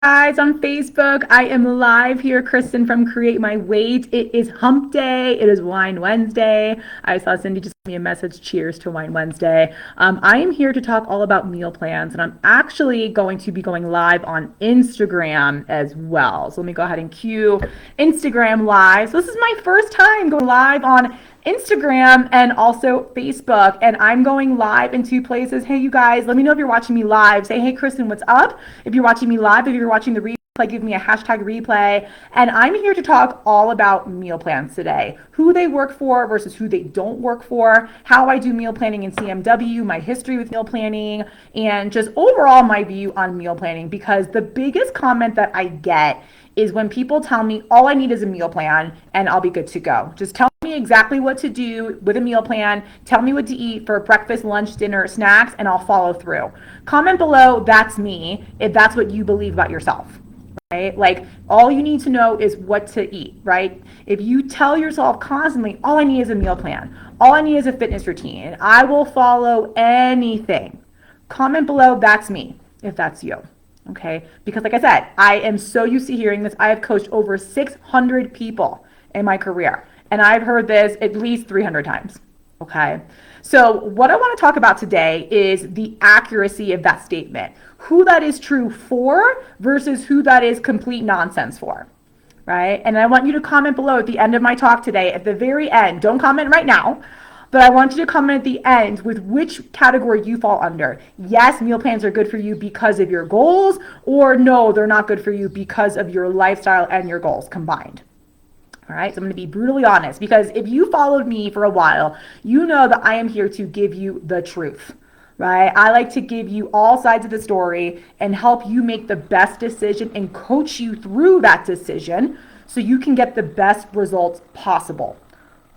Guys on Facebook. I am live here, Kristin from Create My Weight. It is hump day. It is Wine Wednesday. I saw Cindy just send me a message. Cheers to Wine Wednesday. I am here to talk all about meal plans, and I'm actually going to be going live on Instagram as well. So let me go ahead and cue Instagram live. So this is my first time going live on Instagram and also Facebook, and I'm going live in two places. Hey, you guys, let me know if you're watching me live. Say, hey, Kristin, what's up? If you're watching me live, if you're watching the replay, give me a hashtag replay. And I'm here to talk all about meal plans today, who they work for versus who they don't work for, how I do meal planning in CMW, my history with meal planning, and just overall my view on meal planning, because the biggest comment that I get is when people tell me all I need is a meal plan and I'll be good to go. Just tell me exactly what to do with a meal plan. Tell me what to eat for breakfast, lunch, dinner, snacks, and I'll follow through. Comment below, that's me, if that's what you believe about yourself, right? Like, all you need to know is what to eat, right? If you tell yourself constantly, all I need is a meal plan, all I need is a fitness routine, I will follow anything. Comment below, that's me, if that's you. Okay, because like I said, I am so used to hearing this. I have coached over 600 people in my career, and I've heard this at least 300 times. Okay, so what I want to talk about today is the accuracy of that statement, who that is true for versus who that is complete nonsense for, right? And I want you to comment below at the end of my talk today, at the very end. Don't comment right now, but I want you to comment at the end with which category you fall under. Yes, meal plans are good for you because of your goals, or no, they're not good for you because of your lifestyle and your goals combined. All right, so I'm going to be brutally honest, because if you followed me for a while, you know that I am here to give you the truth, right? I like to give you all sides of the story and help you make the best decision and coach you through that decision so you can get the best results possible.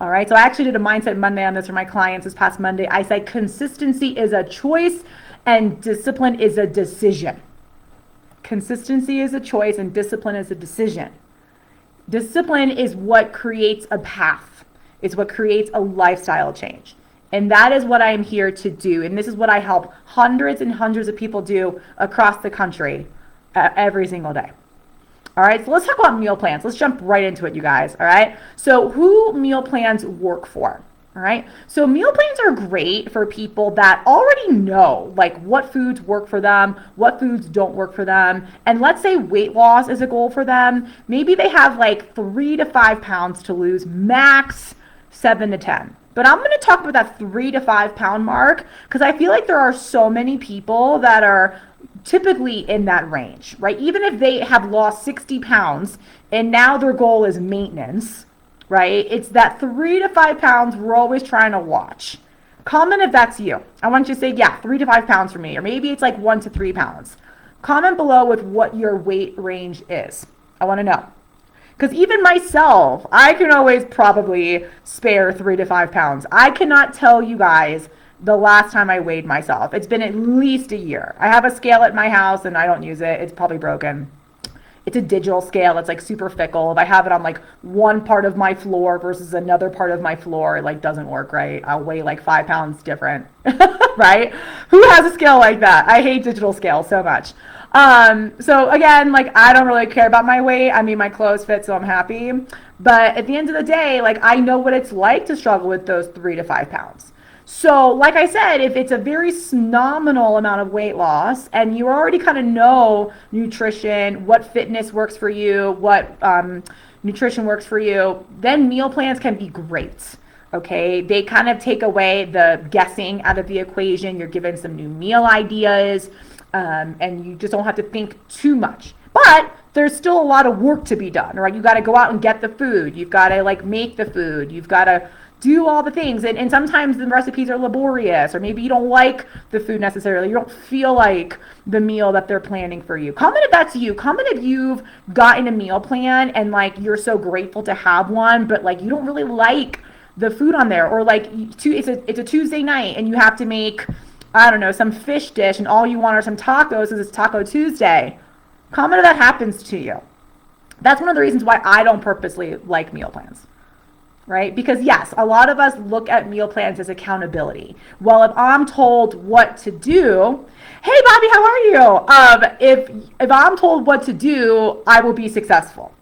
All right, so I actually did a Mindset Monday on this for my clients this past Monday. I said consistency is a choice and discipline is a decision. Consistency is a choice and discipline is a decision. Discipline is what creates a path. It's what creates a lifestyle change. And that is what I am here to do. And this is what I help hundreds and hundreds of people do across the country every single day. All right, so let's talk about meal plans. Let's jump right into it, you guys. All right, so who meal plans work for? All right, so meal plans are great for people that already know like what foods work for them, what foods don't work for them. And let's say weight loss is a goal for them. Maybe they have like 3 to 5 pounds to lose, max 7 to 10. But I'm going to talk about that 3 to 5 pound mark because I feel like there are so many people that are typically in that range, right? Even if they have lost 60 pounds and now their goal is maintenance, right? It's that 3 to 5 pounds we're always trying to watch. Comment if that's you. I want you to say, yeah, 3 to 5 pounds for me, or maybe it's like 1 to 3 pounds. Comment below with what your weight range is. I want to know. Because even myself, I can always probably spare 3 to 5 pounds. I cannot tell you guys the last time I weighed myself. It's been at least a year. I have a scale at my house and I don't use it. It's probably broken. It's a digital scale. It's like super fickle. If I have it on like one part of my floor versus another part of my floor, it like doesn't work right. I'll weigh like 5 pounds different, right? Who has a scale like that? I hate digital scales so much. So again, like I don't really care about my weight. I mean, my clothes fit, so I'm happy. But at the end of the day, like I know what it's like to struggle with those 3 to 5 pounds. So like I said, if it's a very nominal amount of weight loss and you already kind of know nutrition, what fitness works for you, what nutrition works for you, then meal plans can be great. Okay, they kind of take away the guessing out of the equation. You're given some new meal ideas and you just don't have to think too much. But there's still a lot of work to be done, right? You got to go out and get the food. You've got to like make the food. You've got to do all the things. And sometimes the recipes are laborious, or maybe you don't like the food necessarily. You don't feel like the meal that they're planning for you. Comment if that's you. Comment if you've gotten a meal plan and like you're so grateful to have one, but like you don't really like the food on there. Or like it's a Tuesday night and you have to make, I don't know, some fish dish and all you want are some tacos because it's Taco Tuesday. Comment if that happens to you. That's one of the reasons why I don't purposely like meal plans. right? Because yes, a lot of us look at meal plans as accountability. Well, if I'm told what to do, hey Bobby, how are you? If I'm told what to do, I will be successful,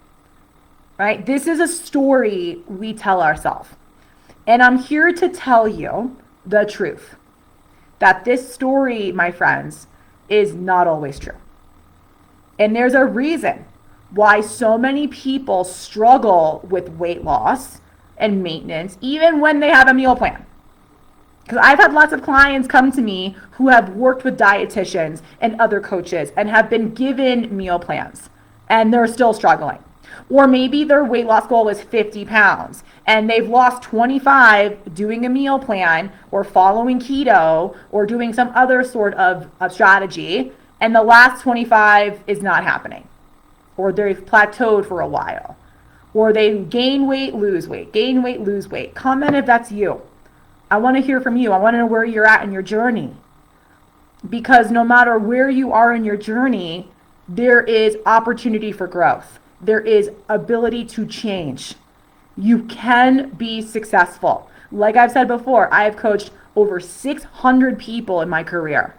right? This is a story we tell ourselves. And I'm here to tell you the truth that this story, my friends, is not always true. And there's a reason why so many people struggle with weight loss and maintenance, even when they have a meal plan. Because I've had lots of clients come to me who have worked with dietitians and other coaches and have been given meal plans, and they're still struggling. Or maybe their weight loss goal is 50 pounds and they've lost 25 doing a meal plan or following keto or doing some other sort of strategy, and the last 25 is not happening. Or they've plateaued for a while. Or they gain weight, lose weight, gain weight, lose weight. Comment if that's you. I want to hear from you. I want to know where you're at in your journey. Because no matter where you are in your journey, there is opportunity for growth. There is ability to change. You can be successful. Like I've said before, I have coached over 600 people in my career.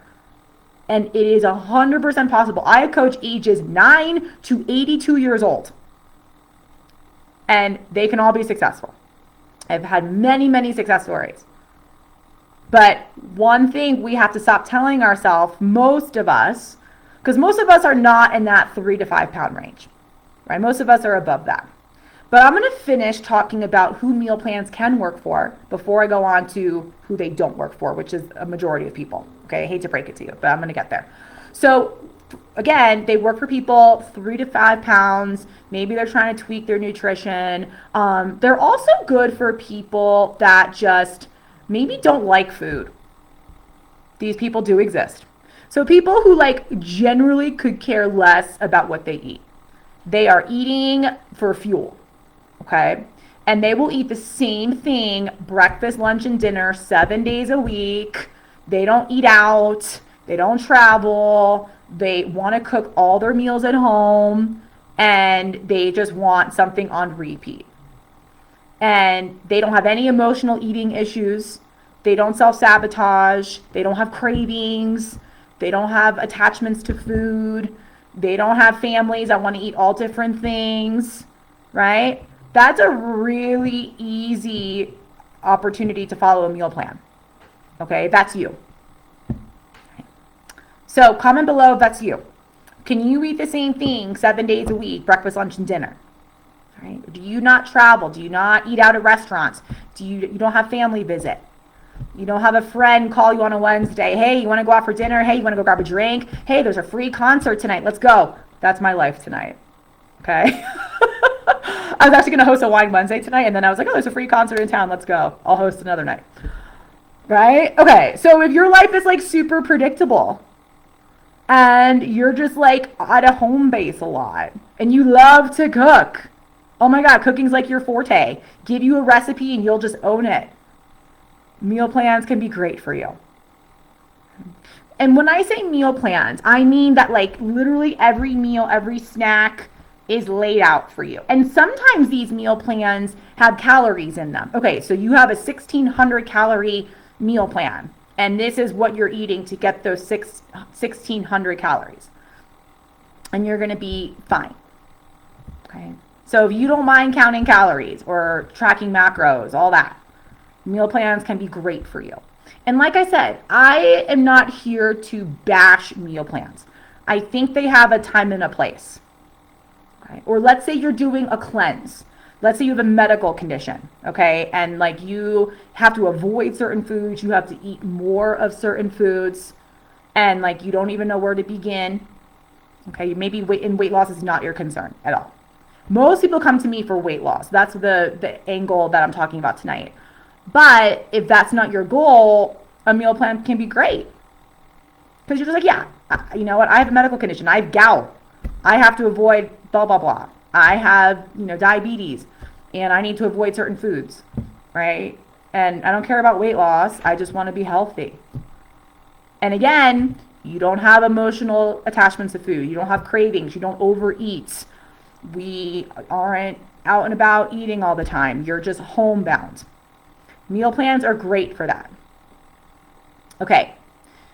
And it is 100% possible. I have coached ages 9 to 82 years old. And they can all be successful. I've had many, many success stories. But one thing we have to stop telling ourselves, most of us, because most of us are not in that 3 to 5 pound range. Right? Most of us are above that. But I'm going to finish talking about who meal plans can work for before I go on to who they don't work for, which is a majority of people. Okay, I hate to break it to you, but I'm going to get there. So again, they work for people 3 to 5 pounds. Maybe they're trying to tweak their nutrition. They're also good for people that just maybe don't like food. These people do exist. So people who generally could care less about what they eat. They are eating for fuel, okay? And they will eat the same thing, breakfast, lunch, and dinner 7 days a week. They don't eat out. They don't travel. They want to cook all their meals at home. And they just want something on repeat. And they don't have any emotional eating issues. They don't self-sabotage. They don't have cravings. They don't have attachments to food. They don't have families that want to eat all different things, right? That's a really easy opportunity to follow a meal plan. Okay, that's you. So comment below if that's you. Can you eat the same thing 7 days a week, breakfast, lunch, and dinner? Right? Do you not travel? Do you not eat out at restaurants? You don't have family visit? You don't have a friend call you on a Wednesday. Hey, you want to go out for dinner? Hey, you want to go grab a drink? Hey, there's a free concert tonight. Let's go. That's my life tonight. Okay. I was actually going to host a Wine Wednesday tonight, and then I was like, oh, there's a free concert in town. Let's go. I'll host another night. Right? Okay. So if your life is super predictable and you're just at a home base a lot and you love to cook, oh my God, cooking's your forte. Give you a recipe and you'll just own it. Meal plans can be great for you. And when I say meal plans, I mean that literally every meal, every snack is laid out for you. And sometimes these meal plans have calories in them. Okay, so you have a 1,600 calorie meal plan, and this is what you're eating to get those 1,600 calories. And you're going to be fine. Okay, so if you don't mind counting calories or tracking macros, all that, meal plans can be great for you. And like I said, I am not here to bash meal plans. I think they have a time and a place. Okay? Or let's say you're doing a cleanse. Let's say you have a medical condition, okay? And you have to avoid certain foods, you have to eat more of certain foods, and you don't even know where to begin. Okay, maybe weight loss is not your concern at all. Most people come to me for weight loss. That's the angle that I'm talking about tonight. But if that's not your goal, a meal plan can be great. Because you're just yeah, you know what? I have a medical condition. I have gout. I have to avoid blah, blah, blah. I have, diabetes, and I need to avoid certain foods, right? And I don't care about weight loss. I just want to be healthy. And again, you don't have emotional attachments to food. You don't have cravings. You don't overeat. We aren't out and about eating all the time. You're just homebound. Meal plans are great for that. Okay,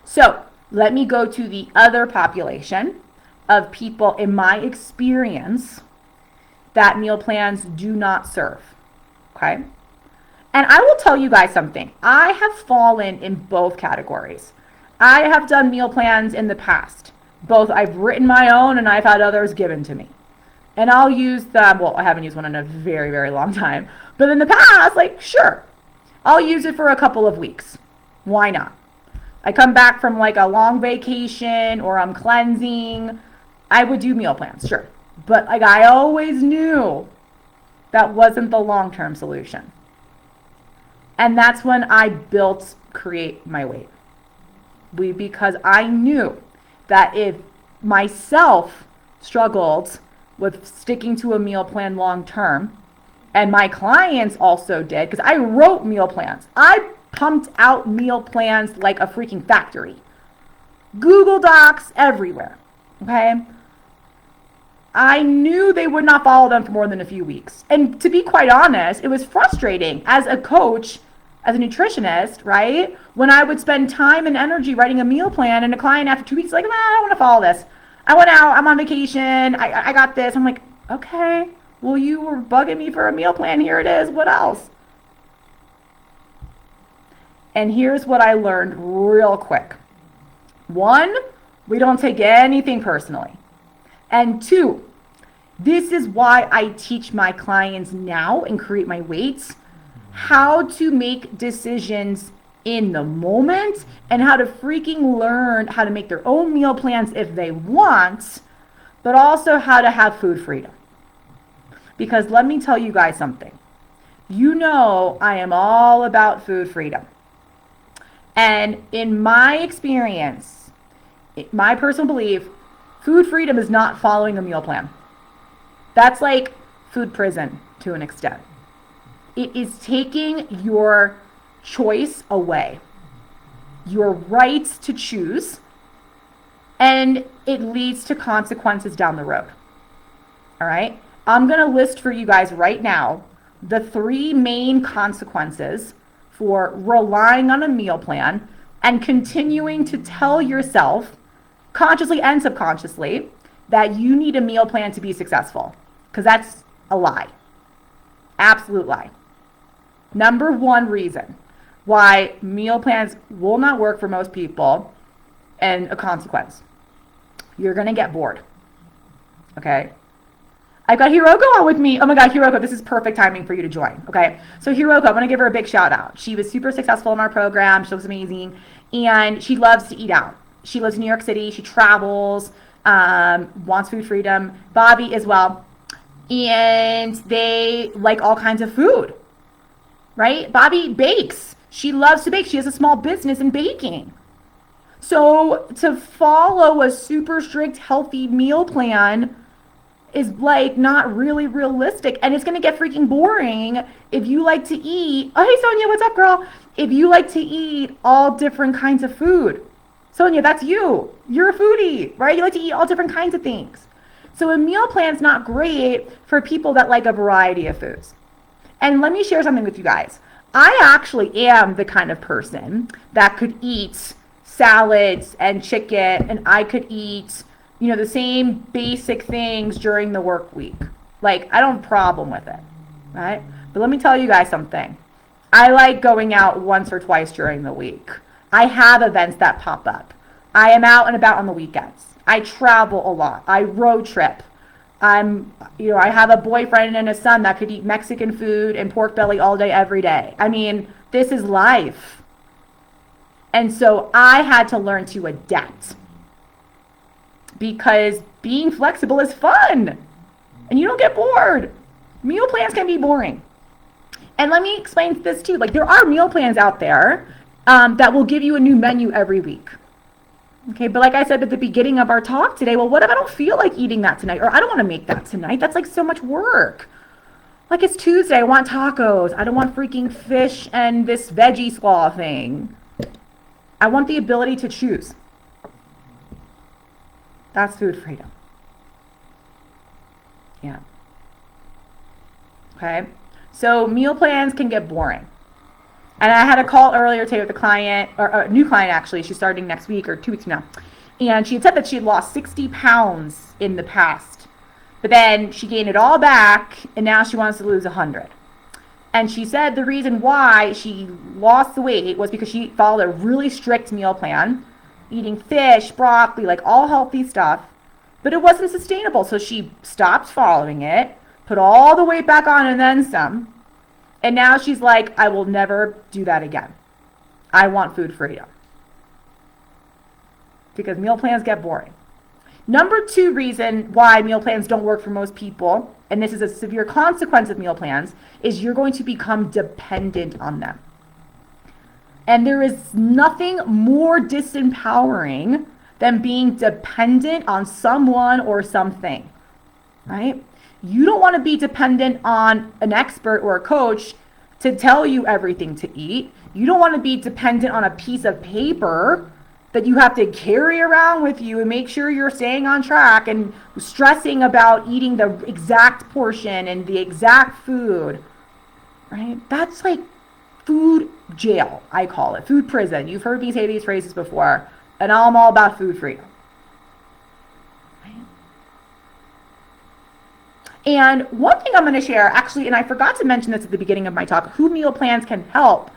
so let me go to the other population of people in my experience that meal plans do not serve. Okay? And I will tell you guys something. I have fallen in both categories. I have done meal plans in the past. Both I've written my own and I've had others given to me. And I'll use them. Well, I haven't used one in a very, very long time. But in the past, like, sure, I'll use it for a couple of weeks. Why not? I come back from like a long vacation or I'm cleansing. I would do meal plans, sure. But like I always knew that wasn't the long-term solution. And that's when I built Create My Weight. Because I knew that if myself struggled with sticking to a meal plan long-term, and my clients also did, because I wrote meal plans. I pumped out meal plans like a freaking factory. Google Docs everywhere, okay? I knew they would not follow them for more than a few weeks. And to be quite honest, it was frustrating as a coach, as a nutritionist, right? When I would spend time and energy writing a meal plan and a client after 2 weeks is like, nah, I don't want to follow this. I went out, I'm on vacation, I got this. I'm like, okay, well, you were bugging me for a meal plan. Here it is. What else? And here's what I learned real quick. 1, we don't take anything personally. And 2, this is why I teach my clients now and Create My Weights how to make decisions in the moment and how to freaking learn how to make their own meal plans if they want, but also how to have food freedom. Because let me tell you guys something. You know I am all about food freedom. And in my experience, my personal belief, food freedom is not following a meal plan. That's like food prison to an extent. It is taking your choice away, your right to choose, and it leads to consequences down the road. All right? I'm going to list for you guys right now the 3 main consequences for relying on a meal plan and continuing to tell yourself, consciously and subconsciously, that you need a meal plan to be successful. Because that's a lie. Absolute lie. Number 1 reason why meal plans will not work for most people, and a consequence. You're going to get bored. Okay? I've got Hiroko on with me. Oh my God, Hiroko, this is perfect timing for you to join. Okay? So Hiroko, I want to give her a big shout out. She was super successful in our program. She looks amazing. And she loves to eat out. She lives in New York City. She travels, wants food freedom. Bobby as well. And they like all kinds of food. Right? Bobby bakes. She loves to bake. She has a small business in baking. So to follow a super strict healthy meal plan is like not really realistic, and it's going to get freaking boring if you like to eat. Oh, hey Sonia, what's up, girl? If you like to eat all different kinds of food. Sonia, that's you. You're a foodie, right? You like to eat all different kinds of things. So a meal plan's not great for people that like a variety of foods. And let me share something with you guys. I actually am the kind of person that could eat salads and chicken, and I could eat, the same basic things during the work week. Like, I don't have a problem with it, right? But let me tell you guys something. I like going out once or twice during the week. I have events that pop up. I am out and about on the weekends. I travel a lot. I road trip. I have a boyfriend and a son that could eat Mexican food and pork belly all day, every day. I mean, this is life. And so I had to learn to adapt, because being flexible is fun and you don't get bored. Meal plans can be boring. And let me explain this too. Like, there are meal plans out there that will give you a new menu every week. Okay, but like I said at the beginning of our talk today, well, what if I don't feel like eating that tonight? Or I don't want to make that tonight. That's like so much work. Like, it's Tuesday, I want tacos. I don't want freaking fish and this veggie slaw thing. I want the ability to choose. That's food freedom. Yeah. Okay. So meal plans can get boring. And I had a call earlier today with a client, or a new client actually. She's starting next week or 2 weeks from now. And she had said that she had lost 60 pounds in the past. But then she gained it all back, and now she wants to lose 100. And she said the reason why she lost the weight was because she followed a really strict meal plan, eating fish, broccoli, like all healthy stuff. But it wasn't sustainable. So she stopped following it, put all the weight back on and then some. And now she's like, I will never do that again. I want food freedom. Because meal plans get boring. Number 2 reason why meal plans don't work for most people, and this is a severe consequence of meal plans, is you're going to become dependent on them. And there is nothing more disempowering than being dependent on someone or something, right? You don't want to be dependent on an expert or a coach to tell you everything to eat. You don't want to be dependent on a piece of paper that you have to carry around with you and make sure you're staying on track and stressing about eating the exact portion and the exact food, right? That's like food jail, I call it. Food prison. You've heard me say these phrases before, and I'm all about food freedom. And one thing I'm going to share, actually, and I forgot to mention this at the beginning of my talk, who meal plans can help.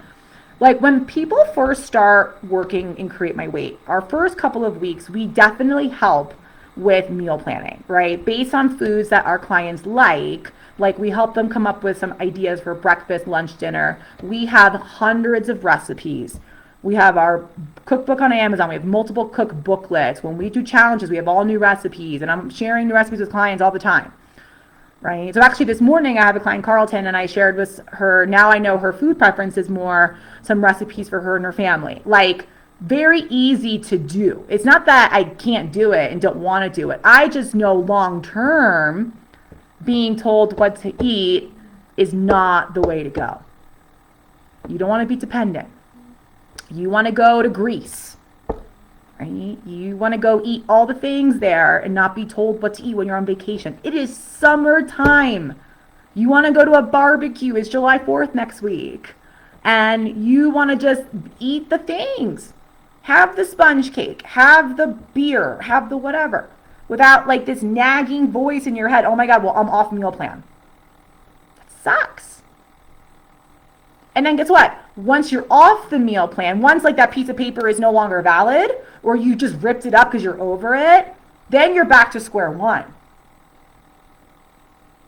Like when people first start working in Create My Weight, our first couple of weeks, we definitely help with meal planning, right? Based on foods that our clients like we help them come up with some ideas for breakfast, lunch, dinner. We have hundreds of recipes. We have our cookbook on Amazon. We have multiple cook booklets. When we do challenges, we have all new recipes, and I'm sharing new recipes with clients all the time. Right. So actually this morning I have a client, Carlton, and I shared with her, now I know her food preference is more some recipes for her and her family. Like very easy to do. It's not that I can't do it and don't want to do it. I just know long term being told what to eat is not the way to go. You don't want to be dependent. You want to go to Greece. Right? You want to go eat all the things there and not be told what to eat when you're on vacation. It is summertime. You want to go to a barbecue. It's July 4th next week. And you want to just eat the things. Have the sponge cake. Have the beer. Have the whatever. Without like this nagging voice in your head. Oh my God, well, I'm off meal plan. That sucks. And then guess what? Once you're off the meal plan, once like that piece of paper is no longer valid, or you just ripped it up because you're over it, then you're back to square one.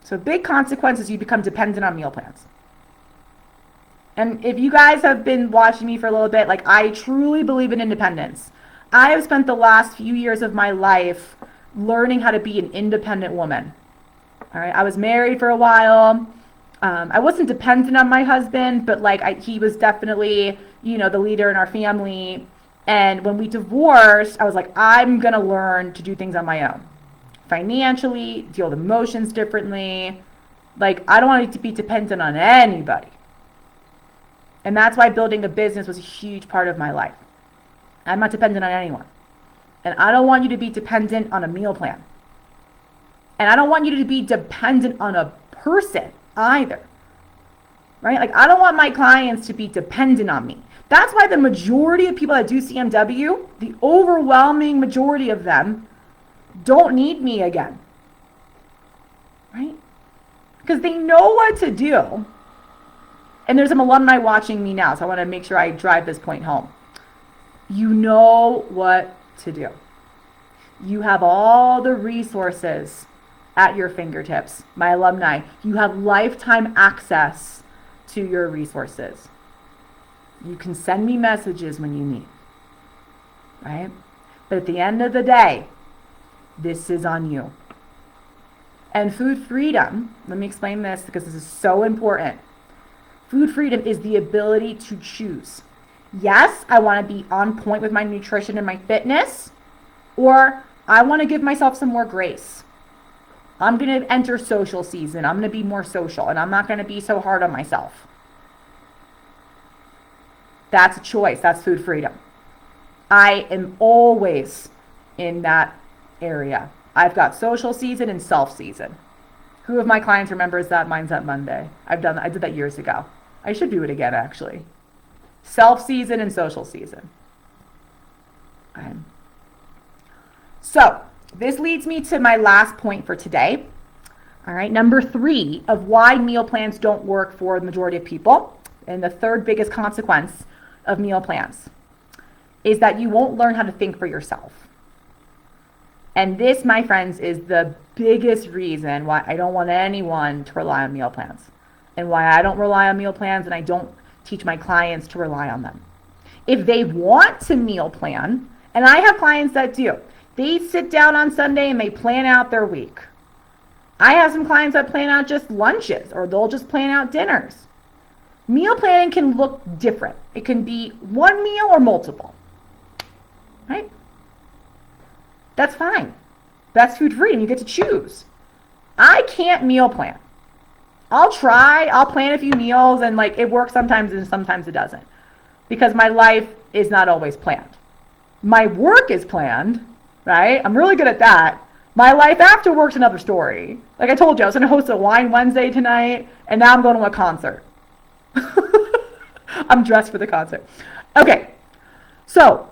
So big consequences, you become dependent on meal plans. And if you guys have been watching me for a little bit, like I truly believe in independence. I have spent the last few years of my life learning how to be an independent woman. All right, I was married for a while. I wasn't dependent on my husband, but like he was definitely, the leader in our family. And when we divorced, I was like, I'm going to learn to do things on my own. Financially, deal with emotions differently. Like, I don't want to be dependent on anybody. And that's why building a business was a huge part of my life. I'm not dependent on anyone. And I don't want you to be dependent on a meal plan. And I don't want you to be dependent on a person either, right? Like I don't want my clients to be dependent on me. That's why the majority of people that do CMW, the overwhelming majority of them don't need me again, right? Because they know what to do. And there's some alumni watching me now, so I want to make sure I drive this point home. You know what to do. You have all the resources at your fingertips. My alumni, you have lifetime access to your resources. You can send me messages when you need, right? But at the end of the day, this is on you. And food freedom, let me explain this because this is so important. Food freedom is the ability to choose. Yes, I want to be on point with my nutrition and my fitness, or I want to give myself some more grace. I'm going to enter social season. I'm going to be more social, and I'm not going to be so hard on myself. That's a choice. That's food freedom. I am always in that area. I've got social season and self season. Who of my clients remembers that Mindset Monday? I did that years ago. I should do it again, actually. Self-season and social season. Okay. So this leads me to my last point for today. All right, number 3 of why meal plans don't work for the majority of people, and the third biggest consequence of meal plans is that you won't learn how to think for yourself. And this, my friends, is the biggest reason why I don't want anyone to rely on meal plans, and why I don't rely on meal plans and I don't teach my clients to rely on them. If they want to meal plan, and I have clients that do, they sit down on Sunday and they plan out their week. I have some clients that plan out just lunches, or they'll just plan out dinners. Meal planning can look different. It can be one meal or multiple, right? That's fine. That's food freedom. You get to choose. I can't meal plan. I'll try. I'll plan a few meals, and like it works sometimes and sometimes it doesn't, because my life is not always planned. My work is planned, right? I'm really good at that. My life after work's another story. Like I told you, I was going to host a Wine Wednesday tonight, and now I'm going to a concert. I'm dressed for the concert. Okay, so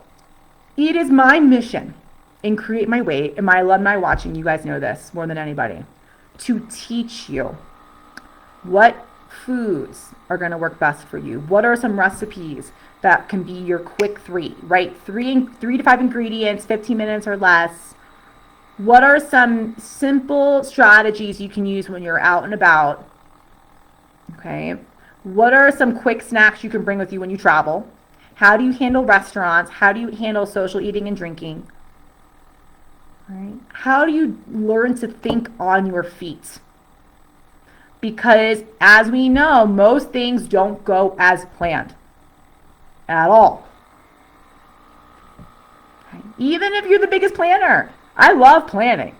it is my mission in Create My Weight, and my alumni watching, you guys know this more than anybody, to teach you what foods are going to work best for you. What are some recipes that can be your quick 3, right? 3 to 5 ingredients, 15 minutes or less. What are some simple strategies you can use when you're out and about? Okay. What are some quick snacks you can bring with you when you travel? How do you handle restaurants? How do you handle social eating and drinking? Right? How do you learn to think on your feet? Because as we know, most things don't go as planned at all. Okay? Even if you're the biggest planner. I love planning.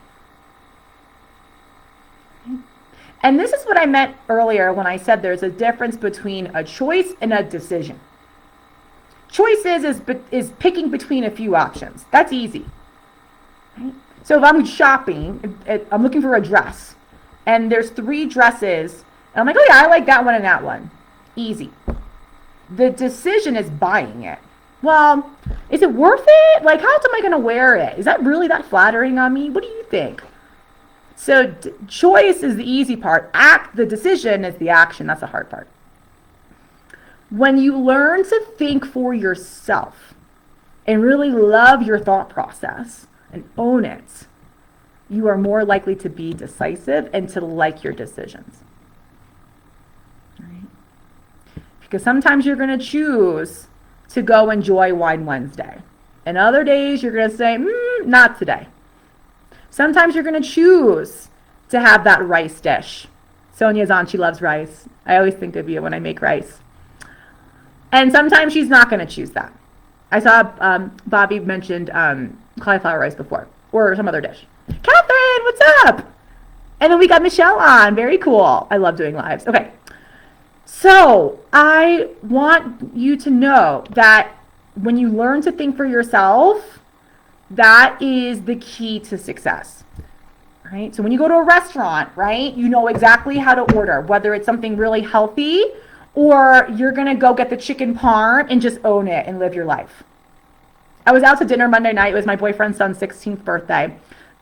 And this is what I meant earlier when I said there's a difference between a choice and a decision. Choices is picking between a few options. That's easy. Right? So if I'm shopping, I'm looking for a dress, and there's 3 dresses, and I'm like, oh yeah, I like that one and that one. Easy. The decision is buying it. Well, is it worth it? Like, how else am I going to wear it? Is that really that flattering on me? What do you think? So choice is the easy part. The decision is the action. That's the hard part. When you learn to think for yourself and really love your thought process and own it, you are more likely to be decisive and to like your decisions. Right? Because sometimes you're going to choose to go enjoy Wine Wednesday. And other days you're going to say, not today. Sometimes you're going to choose to have that rice dish. Sonia's on, she loves rice. I always think of you when I make rice. And sometimes she's not going to choose that. I saw Bobby mentioned cauliflower rice before, or some other dish. Catherine, what's up? And then we got Michelle on. Very cool. I love doing lives. Okay. So I want you to know that when you learn to think for yourself, that is the key to success. Right? So when you go to a restaurant, right, you know exactly how to order, whether it's something really healthy or you're going to go get the chicken parm and just own it and live your life. I was out to dinner Monday night. It was my boyfriend's son's 16th birthday.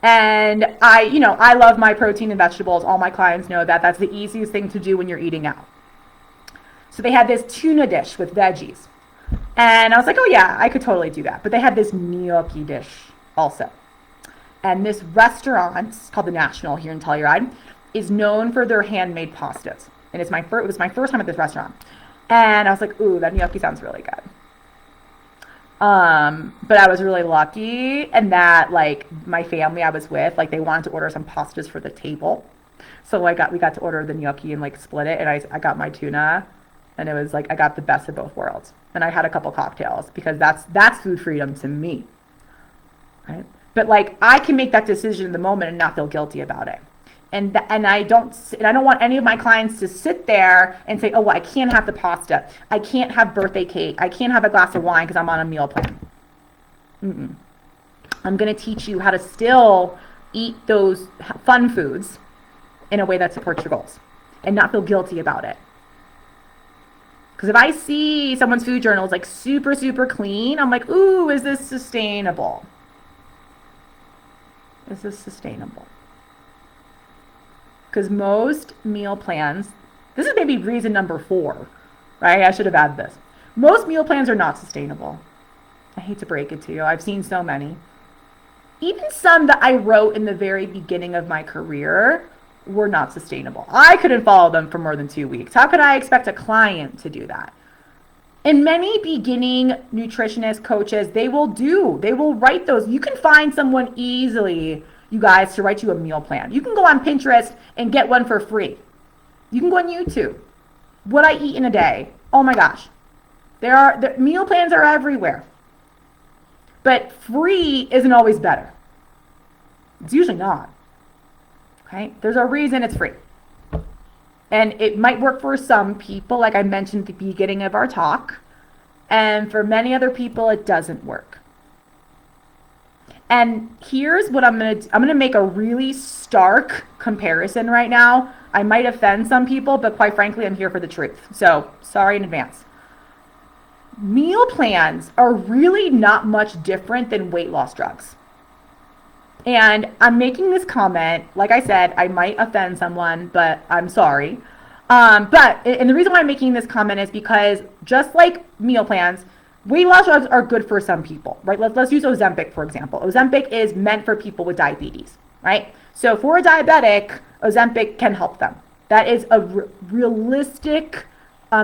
And I love my protein and vegetables. All my clients know that. That's the easiest thing to do when you're eating out. So they had this tuna dish with veggies. And I was like, oh yeah, I could totally do that. But they had this gnocchi dish also. And this restaurant, called The National here in Telluride, is known for their handmade pastas. And it was my first time at this restaurant. And I was like, ooh, that gnocchi sounds really good. But I was really lucky in that, like, my family I was with, like, they wanted to order some pastas for the table. So we got to order the gnocchi and, like, split it. And I got my tuna. And it was like, I got the best of both worlds. And I had a couple cocktails because that's food freedom to me. Right? But like, I can make that decision in the moment and not feel guilty about it. And I don't want any of my clients to sit there and say, oh, well, I can't have the pasta. I can't have birthday cake. I can't have a glass of wine because I'm on a meal plan. I'm going to teach you how to still eat those fun foods in a way that supports your goals and not feel guilty about it. Because if I see someone's food journal is like super, super clean, I'm like, ooh, is this sustainable? Is this sustainable? Because most meal plans, this is maybe reason number 4, right? I should have added this. Most meal plans are not sustainable. I hate to break it to you. I've seen so many. Even some that I wrote in the very beginning of my career were not sustainable. I couldn't follow them for more than 2 weeks. How could I expect a client to do that? And many beginning nutritionists, coaches, they will write those. You can find someone easily, you guys, to write you a meal plan. You can go on Pinterest and get one for free. You can go on YouTube. What I eat in a day. Oh my gosh. The meal plans are everywhere. But free isn't always better. It's usually not. Okay? There's a reason it's free. And it might work for some people, like I mentioned at the beginning of our talk. And for many other people, it doesn't work. And here's what I'm gonna make a really stark comparison right now. I might offend some people, but quite frankly, I'm here for the truth. So sorry in advance. Meal plans are really not much different than weight loss drugs. And I'm making this comment, like I said, I might offend someone, but I'm sorry. And the reason why I'm making this comment is because just like meal plans, weight loss drugs are good for some people, right? Let's use Ozempic, for example. Ozempic is meant for people with diabetes, right? So for a diabetic, Ozempic can help them. That is a realistic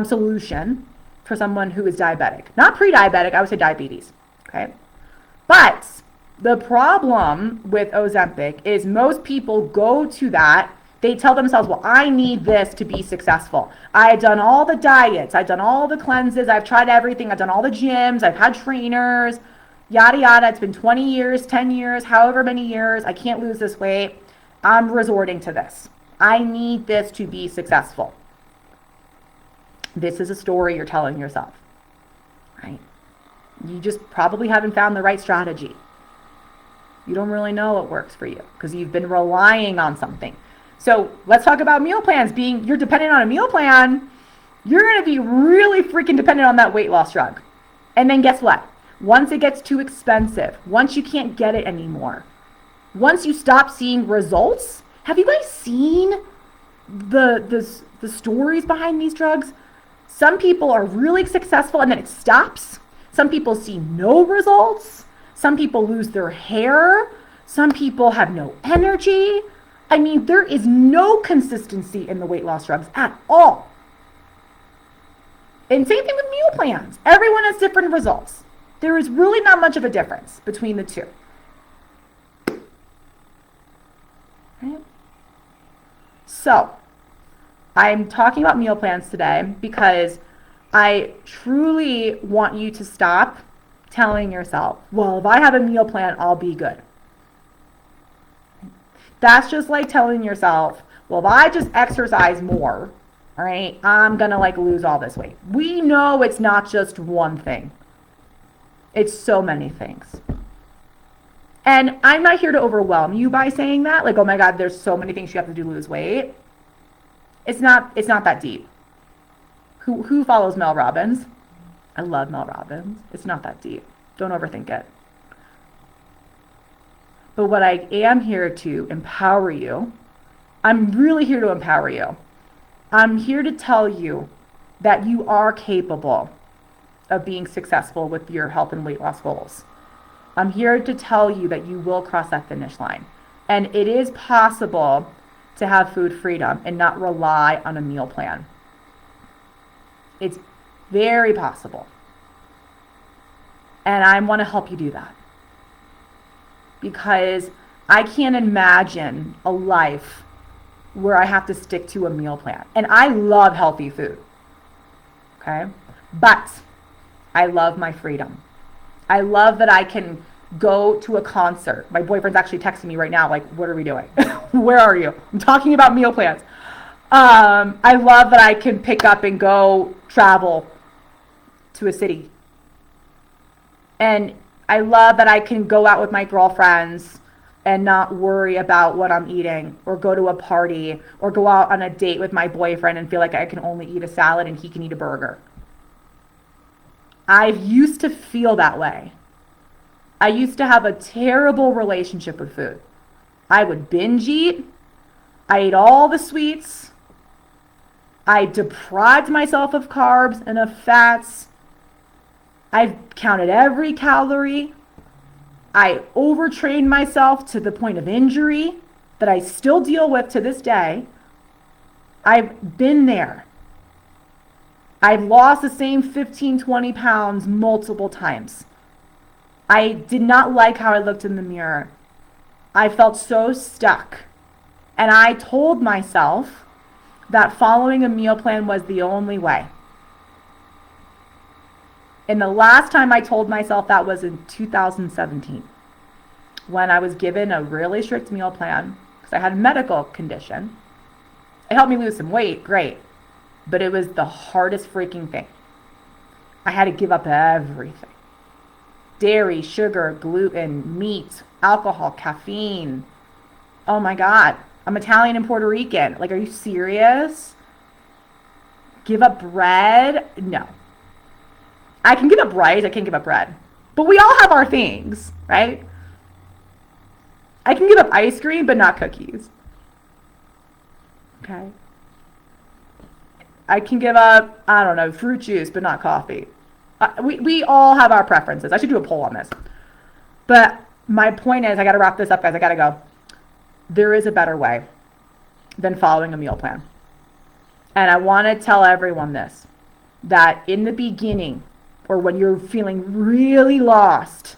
solution for someone who is diabetic. Not pre-diabetic, I would say diabetes, okay? But the problem with Ozempic is most people go to that, they tell themselves, well, I need this to be successful. I've done all the diets, I've done all the cleanses, I've tried everything, I've done all the gyms, I've had trainers, yada, yada. It's been 20 years, 10 years, however many years, I can't lose this weight. I'm resorting to this. I need this to be successful. This is a story you're telling yourself, right? You just probably haven't found the right strategy. You don't really know what works for you because you've been relying on something. So let's talk about meal plans. You're dependent on a meal plan, you're going to be really freaking dependent on that weight loss drug. And then guess what? Once it gets too expensive, once you can't get it anymore, once you stop seeing results, have you guys seen the stories behind these drugs? Some people are really successful and then it stops. Some people see no results. Some people lose their hair. Some people have no energy. I mean, there is no consistency in the weight loss drugs at all. And same thing with meal plans. Everyone has different results. There is really not much of a difference between the two. Right? So, I'm talking about meal plans today because I truly want you to stop telling yourself, well, if I have a meal plan, I'll be good. That's just like telling yourself, well, if I just exercise more, all right, I'm going to lose all this weight. We know it's not just one thing. It's so many things. And I'm not here to overwhelm you by saying that, oh my God, there's so many things you have to do to lose weight. It's not that deep. Who follows Mel Robbins? I love Mel Robbins. It's not that deep. Don't overthink it. But what I am here to empower you, I'm really here to empower you. I'm here to tell you that you are capable of being successful with your health and weight loss goals. I'm here to tell you that you will cross that finish line. And it is possible to have food freedom and not rely on a meal plan. It's very possible. And I want to help you do that. Because I can't imagine a life where I have to stick to a meal plan. And I love healthy food. Okay? But I love my freedom. I love that I can go to a concert. My boyfriend's actually texting me right now, what are we doing? Where are you? I'm talking about meal plans. I love that I can pick up and go travel to a city. And I love that I can go out with my girlfriends and not worry about what I'm eating, or go to a party, or go out on a date with my boyfriend and feel like I can only eat a salad and he can eat a burger. I used to feel that way. I used to have a terrible relationship with food. I would binge eat. I ate all the sweets. I deprived myself of carbs and of fats. I've counted every calorie. I overtrained myself to the point of injury that I still deal with to this day. I've been there. I've lost the same 15, 20 pounds multiple times. I did not like how I looked in the mirror. I felt so stuck. And I told myself that following a meal plan was the only way. And the last time I told myself that was in 2017, when I was given a really strict meal plan because I had a medical condition. It helped me lose some weight, great. But it was the hardest freaking thing. I had to give up everything. Dairy, sugar, gluten, meat, alcohol, caffeine. Oh my God, I'm Italian and Puerto Rican. Like, are you serious? Give up bread? No. I can give up rice, I can't give up bread. But we all have our things, right? I can give up ice cream, but not cookies. Okay? I can give up, I don't know, fruit juice, but not coffee. We all have our preferences. I should do a poll on this. But my point is, I got to wrap this up, guys. I got to go. There is a better way than following a meal plan. And I want to tell everyone this, that in the beginning, or when you're feeling really lost,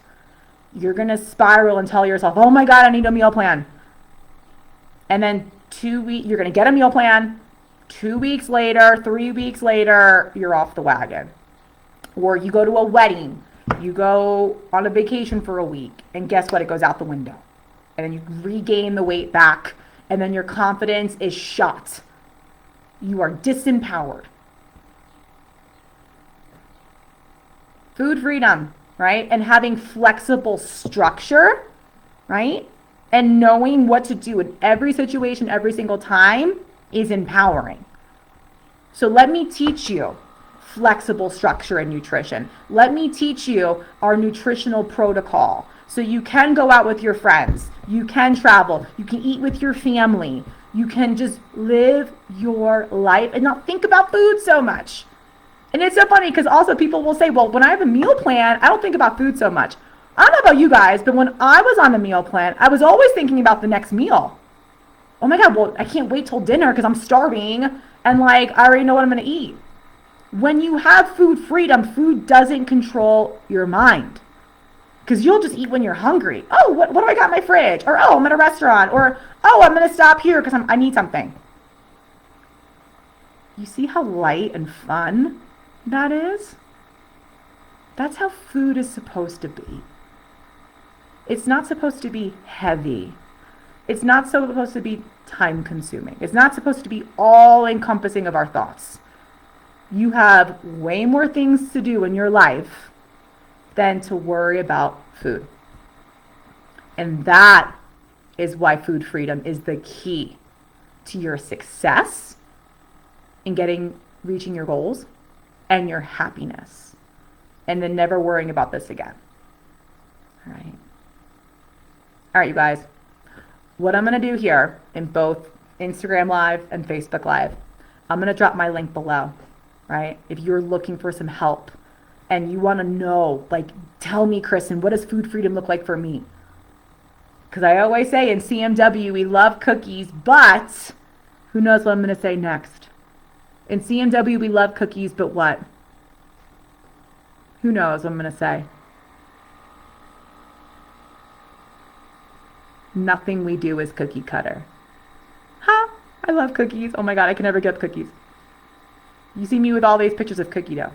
you're going to spiral and tell yourself, oh my God, I need a meal plan. And then 2 weeks, you're going to get a meal plan. 2 weeks later, 3 weeks later, you're off the wagon. Or you go to a wedding, you go on a vacation for a week, and guess what? It goes out the window. And then you regain the weight back, and then your confidence is shot. You are disempowered. Food freedom, right? And having flexible structure, right? And knowing what to do in every situation, every single time is empowering. So let me teach you flexible structure and nutrition. Let me teach you our nutritional protocol. So you can go out with your friends. You can travel. You can eat with your family. You can just live your life and not think about food so much. And it's so funny because also people will say, well, when I have a meal plan, I don't think about food so much. I don't know about you guys, but when I was on the meal plan, I was always thinking about the next meal. Oh my God, well, I can't wait till dinner because I'm starving and like I already know what I'm going to eat. When you have food freedom, food doesn't control your mind because you'll just eat when you're hungry. Oh, what do I got in my fridge? Or, oh, I'm at a restaurant. Or, oh, I'm going to stop here because I need something. You see how light and fun that is? That's how food is supposed to be. It's not supposed to be heavy. It's not supposed to be time consuming. It's not supposed to be all encompassing of our thoughts. You have way more things to do in your life than to worry about food. And that is why food freedom is the key to your success in reaching your goals and your happiness. And then never worrying about this again. All right. All right, you guys. What I'm going to do here in both Instagram Live and Facebook Live, I'm going to drop my link below, right? If you're looking for some help and you want to know, like, tell me, Kristin, what does food freedom look like for me? Because I always say in CMW, we love cookies, but who knows what I'm going to say next? In CMW, we love cookies, but what? Who knows what I'm going to say? Nothing we do is cookie cutter. Ha! I love cookies. Oh my God, I can never get cookies. You see me with all these pictures of cookie dough.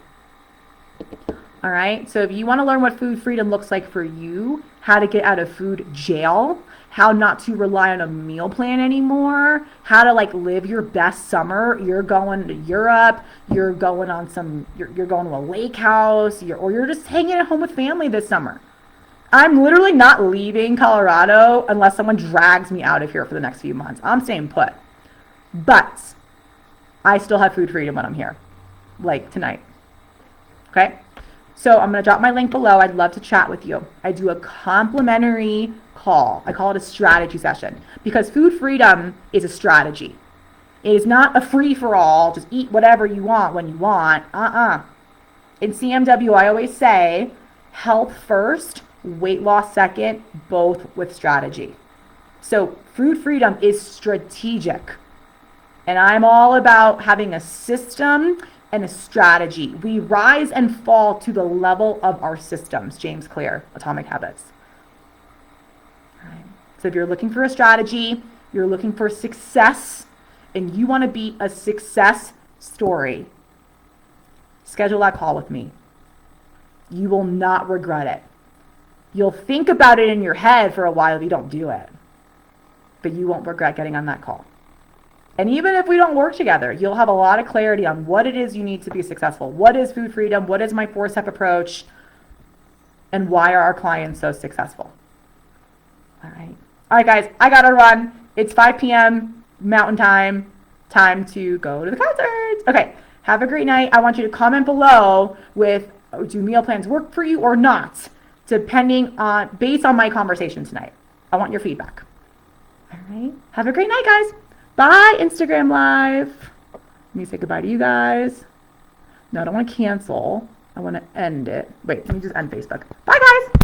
All right, so if you want to learn what food freedom looks like for you, how to get out of food jail, how not to rely on a meal plan anymore, how to like live your best summer. You're going to Europe, you're going on you're going to a lake house, or you're just hanging at home with family this summer. I'm literally not leaving Colorado unless someone drags me out of here for the next few months. I'm staying put. But I still have food freedom when I'm here, like tonight. Okay? So I'm going to drop my link below. I'd love to chat with you. I do a complimentary call. I call it a strategy session because food freedom is a strategy. It is not a free-for-all, just eat whatever you want when you want. In CMW, I always say health first, weight loss second, both with strategy. So food freedom is strategic. And I'm all about having a system and a strategy. We rise and fall to the level of our systems. James Clear, Atomic Habits. All right. So if you're looking for a strategy, you're looking for success, and you want to be a success story, schedule that call with me. You will not regret it. You'll think about it in your head for a while if you don't do it, but you won't regret getting on that call. And even if we don't work together, you'll have a lot of clarity on what it is you need to be successful. What is food freedom? What is my 4-step approach? And why are our clients so successful? All right, guys, I got to run. It's 5 p.m. Mountain time. Time to go to the concert. Okay, have a great night. I want you to comment below with, do meal plans work for you or not? Based on my conversation tonight. I want your feedback. All right, have a great night, guys. Bye, Instagram Live. Let me say goodbye to you guys. No, I don't want to cancel. I want to end it. Wait, let me just end Facebook. Bye, guys.